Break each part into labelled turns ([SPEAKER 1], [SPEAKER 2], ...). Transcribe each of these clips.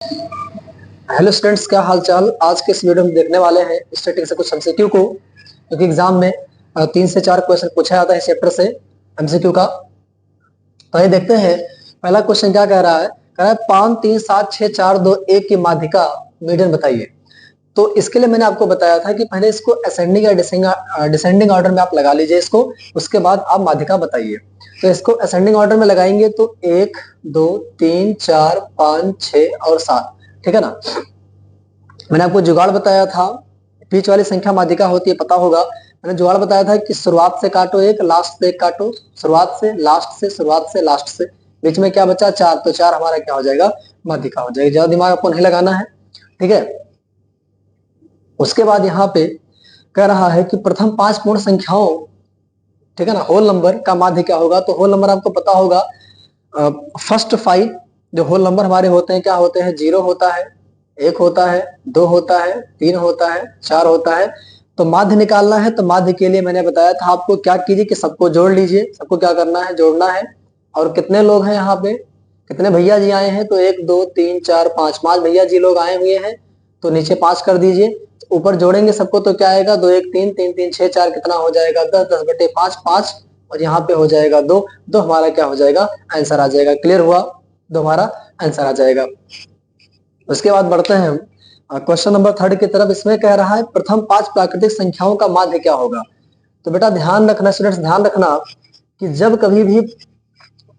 [SPEAKER 1] Hello students, क्या हाल चाल। आज के इस वीडियो में देखने वाले हैं स्टैटिक से कुछ एमसीक्यू को, क्योंकि एग्जाम में 3 से 4 क्वेश्चन पूछा जाता है इस चैप्टर से एमसीक्यू का। तो ये देखते हैं पहला क्वेश्चन क्या कह रहा है। कह रहा है 5 3 7 6 4 2 1 की माध्यिका मीडियन बताइए। तो इसके लिए मैंने आपको बताया था कि पहले इसको असेंडिंग या डिसेंडिंग ऑर्डर में आप लगा लीजिए इसको, उसके बाद आप माध्यिका बताइए। तो इसको असेंडिंग ऑर्डर में लगाएंगे तो 1 2 3 4 5 6 और 7, ठीक है ना। मैंने आपको जुगाड़ बताया था, बीच वाली संख्या माध्यिका होती है, पता होगा। मैंने जुगाड़ बताया था कि शुरुआत से काटो एक, लास्ट से एक काटो, शुरुआत से लास्ट से, शुरुआत से लास्ट से, बीच में क्या बचा 4, तो 4 हमारा क्या हो जाएगा, माध्यिका हो जाएगी। ज्यादा दिमाग आपको नहीं लगाना है, ठीक है। उसके बाद यहाँ पे कह रहा है कि प्रथम 5 पूर्ण संख्याओं, ठीक है ना, होल नंबर का माध्य क्या होगा। तो होल नंबर आपको पता होगा, फर्स्ट 5 जो होल नंबर हमारे होते हैं क्या होते हैं, 0 होता है, 1 होता है, 2 होता है, 3 होता है, 4 होता है। तो माध्य निकालना है, तो माध्य के लिए मैंने बताया था आपको क्या कीजिए कि सबको जोड़ लीजिए। सबको क्या करना है, जोड़ना है। और कितने लोग हैं यहाँ पे, कितने भैया जी आए हैं, तो 1 2 3 4 5, 5 भैया जी लोग आए हुए हैं, तो नीचे 5 कर दीजिए। ऊपर जोड़ेंगे सबको तो क्या आएगा, 2 1 3 3 3 6 4, कितना हो जाएगा 10, 10 बटे 5 5, और यहाँ पे हो जाएगा 2, 2 हमारा क्या हो जाएगा, आंसर आ जाएगा। क्लियर हुआ, 2 हमारा आंसर आ जाएगा। उसके बाद बढ़ते हैं हम क्वेश्चन नंबर 3 की तरफ। इसमें कह रहा है प्रथम 5 प्राकृतिक संख्याओं का माध्य क्या होगा। तो बेटा ध्यान रखना स्टूडेंट्स, ध्यान रखना कि जब कभी भी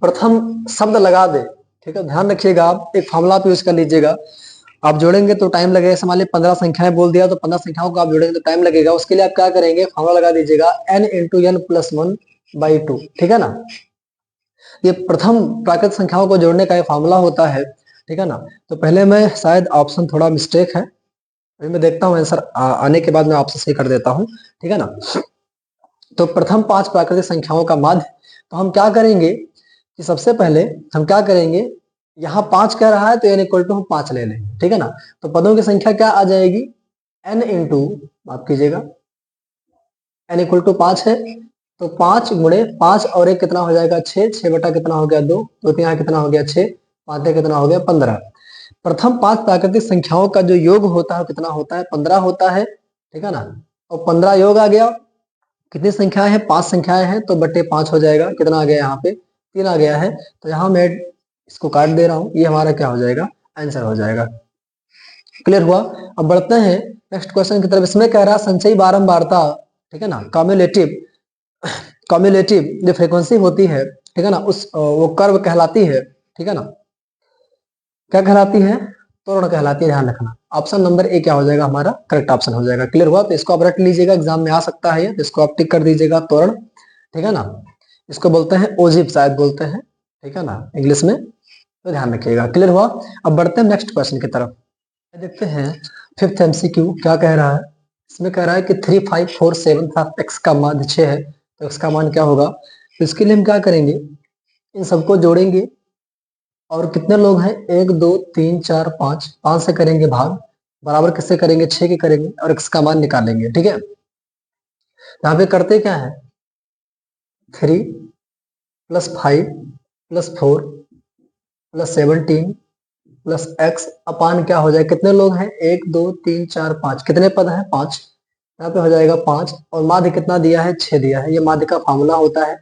[SPEAKER 1] प्रथम शब्द लगा दे, ठीक है, ध्यान रखिएगा, आप एक फॉर्मूला आप यूज कर लीजिएगा। आप जोड़ेंगे तो टाइम लगेगा। मान लीजिए 15 संख्याएं बोल दिया, तो 15 संख्याओं को आप जोड़ेंगे तो टाइम लगेगा। उसके लिए आप क्या करेंगे, फॉर्मूला लगा दीजिएगा n इंटू एन प्लस 1/2, ठीक है ना। ये प्रथम प्राकृतिक संख्याओं को जोड़ने का ये फॉर्मूला होता है, ठीक है ना। तो पहले मैं शायद ऑप्शन थोड़ा मिस्टेक है, अभी मैं देखता हूँ आंसर आने के बाद मैं ऑप्शन सही कर देता हूँ, ठीक है ना। तो प्रथम 5 प्राकृतिक संख्याओं का माध्य, तो हम क्या करेंगे कि सबसे पहले हम क्या करेंगे, यहाँ 5 कह रहा है तो n इक्वल टू हम 5 ले लेंगे, ठीक है ना। तो पदों की संख्या क्या आ जाएगी, n इंटू, माफ कीजिएगा, n इक्वल टू 5 है, तो 5 गुणे 5 और 1 कितना हो जाएगा 6, 6 बटा कितना हो गया 2, तो यहाँ कितना हो गया 6, 5 कितना हो गया 15। प्रथम 5 प्राकृतिक संख्याओं का जो योग होता है कितना होता है, 15 होता है, ठीक है ना। और 15 योग आ गया, कितनी संख्याएं हैं, 5 संख्याएं हैं, तो बटे 5 हो जाएगा, कितना आ गया यहाँ पे 3 आ गया है। तो यहाँ मैं इसको काट दे रहा हूँ, ये हमारा क्या हो जाएगा, आंसर हो जाएगा। क्लियर हुआ। अब बढ़ते हैं नेक्स्ट क्वेश्चन की तरफ। इसमें कह रहा है संचयी बारंबारता, ठीक है ना, कम्युलेटिव, कम्युलेटिव जो फ्रीक्वेंसी होती है, ठीक है ना, उस वो कर्व कहलाती है, ठीक है ना, क्या कहलाती है, त्वरण कहलाती है। ध्यान रखना, ऑप्शन नंबर ए क्या हो जाएगा, हमारा करेक्ट ऑप्शन हो जाएगा। क्लियर हुआ। तो इसको आप रट लीजिएगा, एग्जाम में आ सकता है ये, तो इसको आप टिक कर दीजिएगा, त्वरण, ठीक है ना। इसको बोलते हैं ओजिव, शायद बोलते हैं, ठीक है ना, इंग्लिश में, तो ध्यान रखिएगा। क्लियर हुआ। अब बढ़ते हैं नेक्स्ट क्वेश्चन की तरफ। देखते हैं 5th एमसीक्यू क्या कह रहा है। इसमें कह रहा है कि 3 5 4 7 था, x का मान 6 है, तो x का मान क्या होगा। तो इसके लिए हम क्या करेंगे, इन सबको जोड़ेंगे, और कितने लोग हैं 1 2 3 4 5, 5 से करेंगे भाग, बराबर किससे करेंगे, 6 के करेंगे, और x का मान निकालेंगे, ठीक है। यहाँ पे करते क्या है, 3 + 5 + 4 + 17 प्लस x अपान क्या हो जाए, कितने लोग हैं 1 2 3 4 5, कितने पद हैं 5, यहाँ पे हो जाएगा 5, और माध्य कितना दिया है 6 दिया है। ये माध्य का फार्मूला होता है,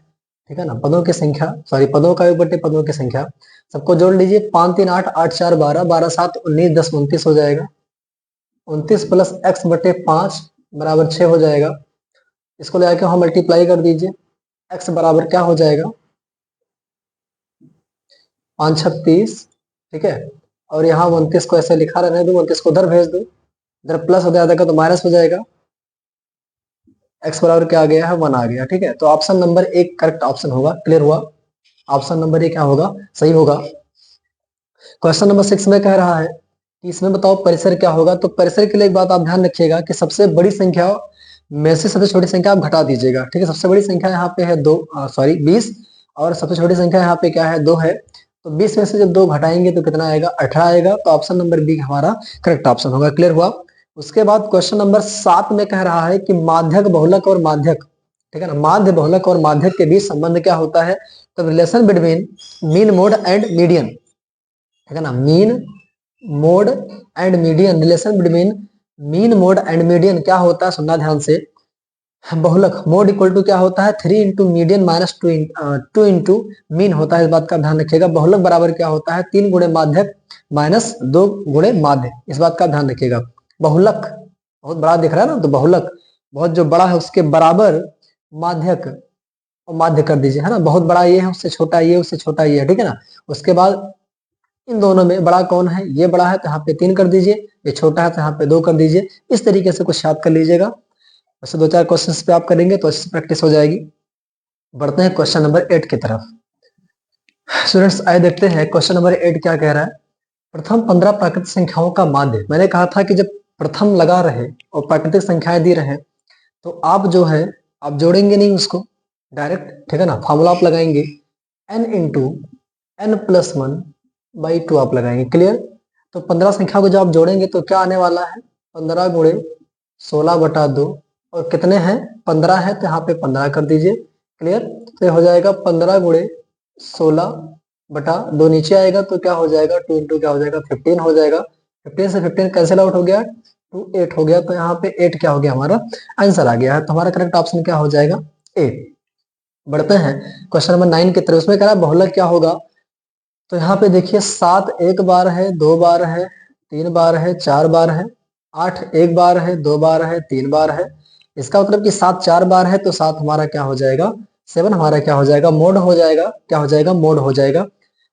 [SPEAKER 1] ठीक है ना। पदों की संख्या, सॉरी, पदों का योग बटे पदों की संख्या, सबको जोड़ लीजिए। 5 3 8, 8 4 12, 12 7 19, 10 29 हो जाएगा। 29 प्लस x बटे 5 बराबर 6 हो जाएगा। इसको ले आके हम मल्टीप्लाई कर दीजिए, x बराबर क्या हो जाएगा 5 6 30, ठीक है। और यहाँ 29 को ऐसे लिखा रहने दो, 29 को उधर भेज दो, इधर प्लस हो जाएगा तो माइनस हो जाएगा, x बराबर क्या आ गया है 1 आ गया, ठीक है। तो ऑप्शन नंबर 1 करेक्ट ऑप्शन होगा। क्लियर हुआ, ऑप्शन नंबर 1 क्या होगा, सही होगा। क्वेश्चन नंबर 6 में कह रहा है कि इसमें बताओ परिसर क्या होगा। तो परिसर के लिए एक बात आप ध्यान रखिएगा कि सबसे बड़ी संख्या में से सबसे छोटी संख्या आप घटा दीजिएगा, ठीक है। सबसे बड़ी संख्या यहाँ पे है 2, सॉरी 20, और सबसे छोटी संख्या यहाँ पे क्या है 2 है। तो 20 में से जब 2 घटाएंगे तो कितना आएगा 18 आएगा। तो ऑप्शन नंबर बी हमारा करेक्ट ऑप्शन होगा। क्लियर हुआ। उसके बाद क्वेश्चन नंबर 7 में कह रहा है कि माध्यक बहुलक और माध्यक, ठीक है ना, माध्य बहुलक और माध्यक के बीच संबंध क्या होता है। तो relation between mean mode and median, ठीक है ना, mean mode and median, relation between mean mode and median क्या होता है, सुनना ध्यान से। बहुलक मोड इक्वल टू क्या होता है, 3 into median minus 2 into mean होता है, इस बात का ध्यान रखिएगा। बहुलक बराबर क्या होता है, 3 गुणे माध्यक माइनस 2 गुणे माध्य, इस बात का ध्यान रखिएगा। बहुलक बहुत बड़ा दिख रहा है ना, तो बहुलक बहुत जो बड़ा है उसके बराबर माध्यक और माध्य कर दीजिए, है ना। बहुत बड़ा ये है, उससे छोटा ये, उससे छोटा ये है, ठीक है ना। उसके बाद इन दोनों में बड़ा कौन है, ये बड़ा है तो यहाँ पे 3 कर दीजिए, ये छोटा है तो यहाँ पे 2 कर दीजिए। इस तरीके से कुछ याद कर लीजिएगा। वैसे 2-4 क्वेश्चंस पे आप करेंगे तो अच्छी प्रैक्टिस हो जाएगी। बढ़ते हैं क्वेश्चन नंबर 8 की तरफ। स्टूडेंट्स आइए देखते हैं क्वेश्चन नंबर 8 क्या कह रहा है। प्रथम 15 प्राकृतिक संख्याओं का माध्य। मैंने कहा था कि जब प्रथम लगा रहे और प्राकृतिक संख्याएं दी रहे तो आप जो है आप जोड़ेंगे नहीं उसको डायरेक्ट, ठीक है ना। फॉर्मूला आप लगाएंगे n इंटू एन प्लस 1/2 आप लगाएंगे, क्लियर। तो 15 संख्या को जब आप जोड़ेंगे तो क्या आने वाला है, 15 गुणे 16/2 और कितने हैं 15 है तो यहाँ पे 15 कर दीजिए, क्लियर। तो ये हो जाएगा 15 गुणे 16/2, नीचे आएगा तो क्या हो जाएगा 2 इंटू क्या हो जाएगा 15 हो जाएगा। 15 से 15 कैंसिल आउट हो गया, 2 8 हो गया, तो यहाँ पे 8 क्या हो गया, हमारा आंसर आ गया है। तो हमारा करेक्ट ऑप्शन क्या हो जाएगा, 8। बढ़ते हैं क्वेश्चन नंबर 9 की तरफ। उसमें कह रहा है बहुलक क्या होगा। तो यहाँ पे देखिए 7 एक बार है, 2 बार है, 3 बार है, 4 बार है। 8 एक बार है, 2 बार है, 3 बार है। इसका मतलब कि 7 4 बार है तो 7 हमारा क्या हो जाएगा, 7 हमारा क्या हो जाएगा, मोड हो जाएगा, क्या हो जाएगा, मोड हो जाएगा।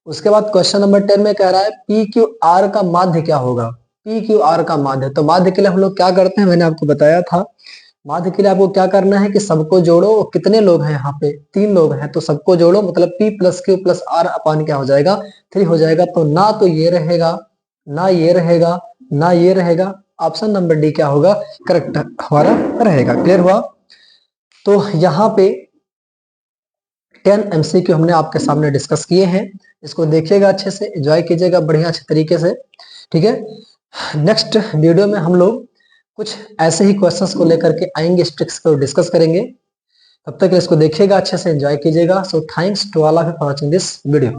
[SPEAKER 1] उसके बाद क्वेश्चन नंबर 10 में कह रहा है पी क्यू आर का माध्य क्या होगा। पी क्यू आर का माध्य, तो माध्य के लिए हम लोग क्या करते हैं, मैंने आपको बताया था। माध्य के लिए आपको क्या करना है कि सबको जोड़ो। कितने लोग हैं यहाँ पे, 3 लोग हैं, तो सबको जोड़ो, मतलब P plus q plus r अपन क्या हो जाएगा, 3 हो जाएगा। तो ना तो ये रहेगा, ना ये रहेगा, ना ये रहेगा। ऑप्शन नंबर डी क्या होगा, करेक्ट हमारा रहेगा। क्लियर हुआ। तो यहाँ पे 10 MCQ हमने आपके सामने डिस्कस किए हैं। इसको देखिएगा अच्छे से, एंजॉय कीजिएगा बढ़िया अच्छे तरीके से, ठीक है। नेक्स्ट वीडियो में हम लोग कुछ ऐसे ही क्वेश्चंस को लेकर के आएंगे, स्ट्रिक्स को डिस्कस करेंगे। तब तक इसको देखिएगा अच्छे से, एंजॉय कीजिएगा। So thanks to all of you for watching this video.